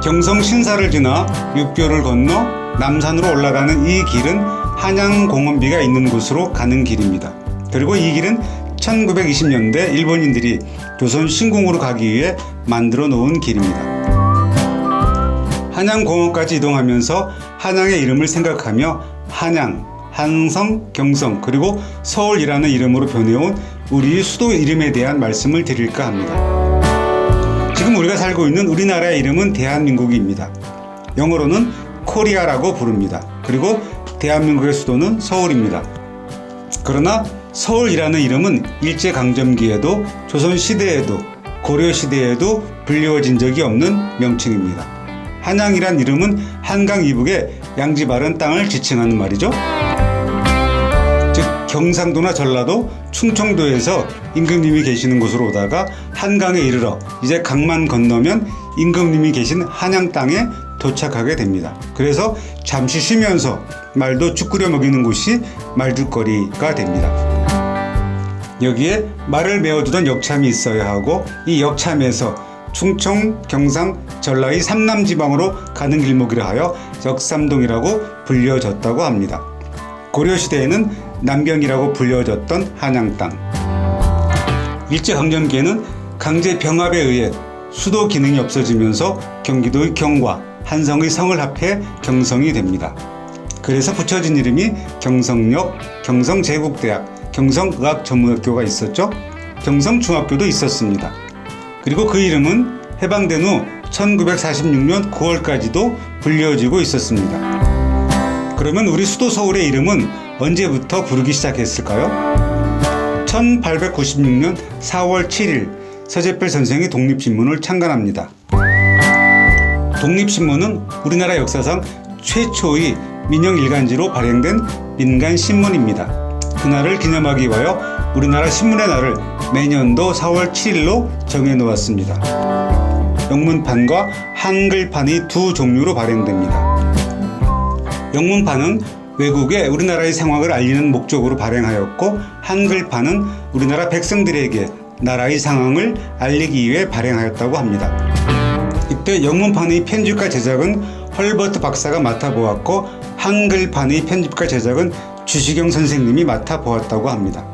경성 신사를 지나 육교를 건너 남산으로 올라가는 이 길은 한양공원비가 있는 곳으로 가는 길입니다. 그리고 이 길은 1920년대 일본인들이 조선 신궁으로 가기 위해 만들어 놓은 길입니다. 한양공원까지 이동하면서 한양의 이름을 생각하며 한양, 한성, 경성, 그리고 서울이라는 이름으로 변해온 우리 수도 이름에 대한 말씀을 드릴까 합니다. 지금 우리가 살고 있는 우리나라의 이름은 대한민국입니다. 영어로는 코리아라고 부릅니다. 그리고 대한민국의 수도는 서울입니다. 그러나 서울이라는 이름은 일제강점기에도 조선시대에도 고려시대에도 불리워진 적이 없는 명칭입니다. 한양이란 이름은 한강 이북의 양지 바른 땅을 지칭하는 말이죠. 즉 경상도나 전라도, 충청도에서 임금님이 계시는 곳으로 오다가 한강에 이르러 이제 강만 건너면 임금님이 계신 한양 땅에 도착하게 됩니다. 그래서 잠시 쉬면서 말도 죽 끓여 먹이는 곳이 말죽거리가 됩니다. 여기에 말을 메워두던 역참이 있어야 하고 이 역참에서 충청, 경상, 전라의 삼남지방으로 가는 길목이라 하여 역삼동이라고 불려졌다고 합니다. 고려시대에는 남경이라고 불려졌던 한양 땅. 일제강점기에는 강제 병합에 의해 수도 기능이 없어지면서 경기도의 경과, 한성의 성을 합해 경성이 됩니다. 그래서 붙여진 이름이 경성역, 경성제국대학, 경성의학전문학교가 있었죠. 경성중학교도 있었습니다. 그리고 그 이름은 해방된 후 1946년 9월까지도 불려지고 있었습니다. 그러면 우리 수도 서울의 이름은 언제부터 부르기 시작했을까요? 1896년 4월 7일 서재필 선생이 독립신문을 창간합니다. 독립신문은 우리나라 역사상 최초의 민영일간지로 발행된 민간신문입니다. 그날을 기념하기 위하여 우리나라 신문의 날을 매년도 4월 7일로 정해놓았습니다. 영문판과 한글판이 두 종류로 발행됩니다. 영문판은 외국에 우리나라의 상황을 알리는 목적으로 발행하였고, 한글판은 우리나라 백성들에게 나라의 상황을 알리기 위해 발행하였다고 합니다. 이때 영문판의 편집과 제작은 헐버트 박사가 맡아보았고, 한글판의 편집과 제작은 주시경 선생님이 맡아보았다고 합니다.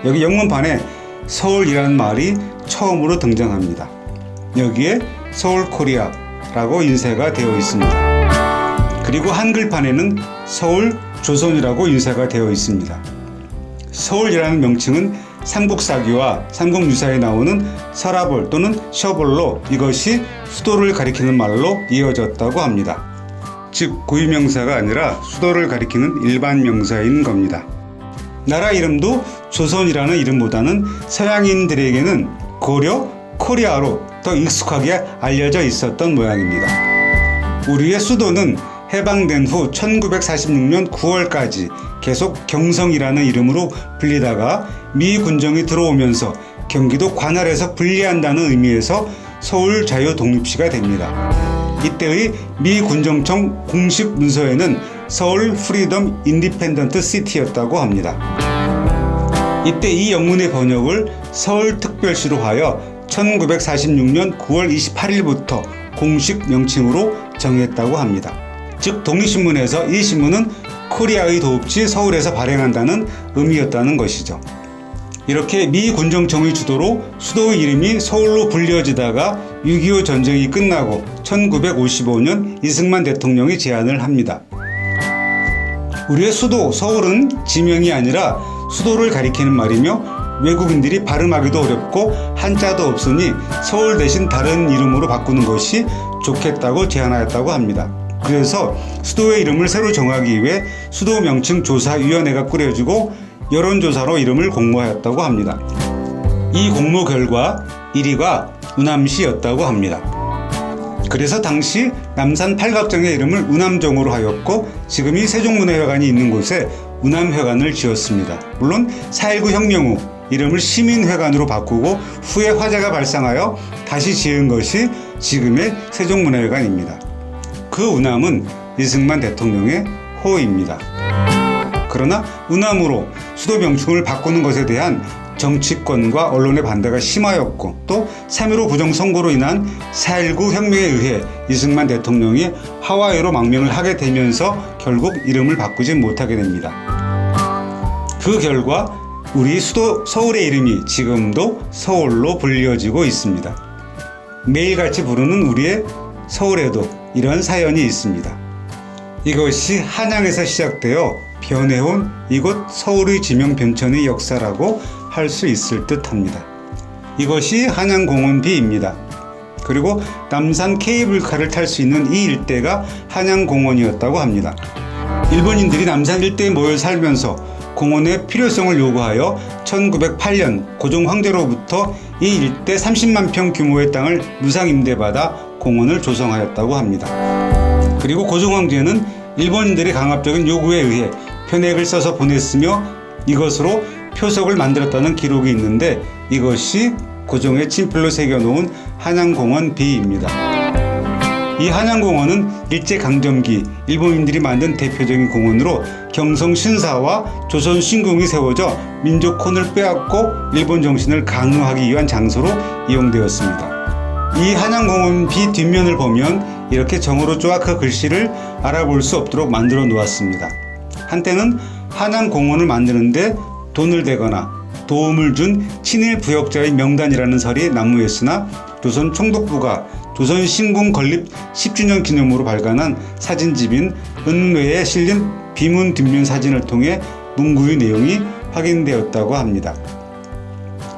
여기 영문판에 서울이라는 말이 처음으로 등장합니다. 여기에 서울 코리아라고 인쇄가 되어 있습니다. 그리고 한글판에는 서울 조선이라고 인쇄가 되어 있습니다. 서울이라는 명칭은 삼국사기와 삼국유사에 나오는 서라볼 또는 셔볼로 이것이 수도를 가리키는 말로 이어졌다고 합니다. 즉 고유명사가 아니라 수도를 가리키는 일반 명사인 겁니다. 나라 이름도 조선이라는 이름보다는 서양인들에게는 고려, 코리아로 더 익숙하게 알려져 있었던 모양입니다. 우리의 수도는 해방된 후 1946년 9월까지 계속 경성이라는 이름으로 불리다가 미 군정이 들어오면서 경기도 관할에서 분리한다는 의미에서 서울 자유독립시가 됩니다. 이때의 미 군정청 공식 문서에는 서울 프리덤 인디펜던트 시티였다고 합니다. 이때 이 영문의 번역을 서울특별시로 하여 1946년 9월 28일부터 공식 명칭으로 정했다고 합니다. 즉 독립신문에서 이 신문은 코리아의 도읍지 서울에서 발행한다는 의미였다는 것이죠. 이렇게 미 군정청의 주도로 수도의 이름이 서울로 불려지다가 6.25 전쟁이 끝나고 1955년 이승만 대통령이 제안을 합니다. 우리의 수도 서울은 지명이 아니라 수도를 가리키는 말이며 외국인들이 발음하기도 어렵고 한자도 없으니 서울 대신 다른 이름으로 바꾸는 것이 좋겠다고 제안하였다고 합니다. 그래서 수도의 이름을 새로 정하기 위해 수도 명칭 조사위원회가 꾸려지고 여론조사로 이름을 공모하였다고 합니다. 이 공모 결과 1위가 우남시였다고 합니다. 그래서 당시 남산 팔각정의 이름을 우남정으로 하였고 지금이 세종문화회관이 있는 곳에 우남회관을 지었습니다. 물론 4.19 혁명 후 이름을 시민회관으로 바꾸고 후에 화재가 발생하여 다시 지은 것이 지금의 세종문화회관입니다. 그 우남은 이승만 대통령의 호입니다. 그러나 우남으로 수도 명칭을 바꾸는 것에 대한 정치권과 언론의 반대가 심하였고 또 3.15 부정선거로 인한 4.19 혁명에 의해 이승만 대통령이 하와이로 망명을 하게 되면서 결국 이름을 바꾸지 못하게 됩니다. 그 결과 우리 수도 서울의 이름이 지금도 서울로 불려지고 있습니다. 매일같이 부르는 우리의 서울에도 이런 사연이 있습니다. 이것이 한양에서 시작되어 변해온 이곳 서울의 지명 변천의 역사라고 할 수 있을 듯 합니다. 이것이 한양공원비입니다. 그리고 남산 케이블카를 탈 수 있는 이 일대가 한양공원이었다고 합니다. 일본인들이 남산 일대에 모여 살면서 공원의 필요성을 요구하여 1908년 고종 황제로부터 이 일대 30만 평 규모의 땅을 무상 임대받아 공원을 조성하였다고 합니다. 그리고 고종 황제는 일본인들의 강압적인 요구에 의해 표넥을 써서 보냈으며 이것으로 표석을 만들었다는 기록이 있는데 이것이 고종의 친필로 새겨놓은 한양공원 비입니다. 이 한양공원은 일제강점기 일본인들이 만든 대표적인 공원으로 경성 신사와 조선 신궁이 세워져 민족혼을 빼앗고 일본 정신을 강요하기 위한 장소로 이용되었습니다. 이 한양공원 비 뒷면을 보면 이렇게 정으로 쪼악한 글씨를 알아볼 수 없도록 만들어 놓았습니다. 한때는 한양공원을 만드는데 돈을 대거나 도움을 준 친일 부역자의 명단이라는 설이 난무했으나 조선 총독부가 조선 신궁 건립 10주년 기념으로 발간한 사진집인 은뇌에 실린 비문 뒷면 사진을 통해 문구의 내용이 확인되었다고 합니다.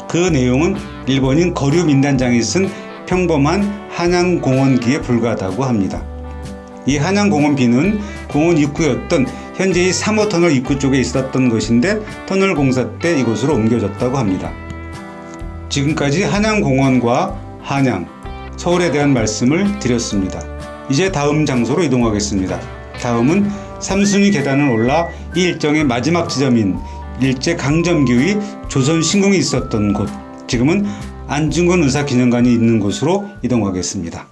그 내용은 일본인 거류 민단장이 쓴 평범한 한양공원기에 불과하다고 합니다. 이 한양공원비는 공원 입구였던 현재의 3호 터널 입구 쪽에 있었던 것인데 터널 공사 때 이곳으로 옮겨졌다고 합니다. 지금까지 한양공원과 한양, 서울에 대한 말씀을 드렸습니다. 이제 다음 장소로 이동하겠습니다. 다음은 삼순위 계단을 올라 이 일정의 마지막 지점인 일제강점기의 조선신궁이 있었던 곳, 지금은 안중근 의사 기념관이 있는 곳으로 이동하겠습니다.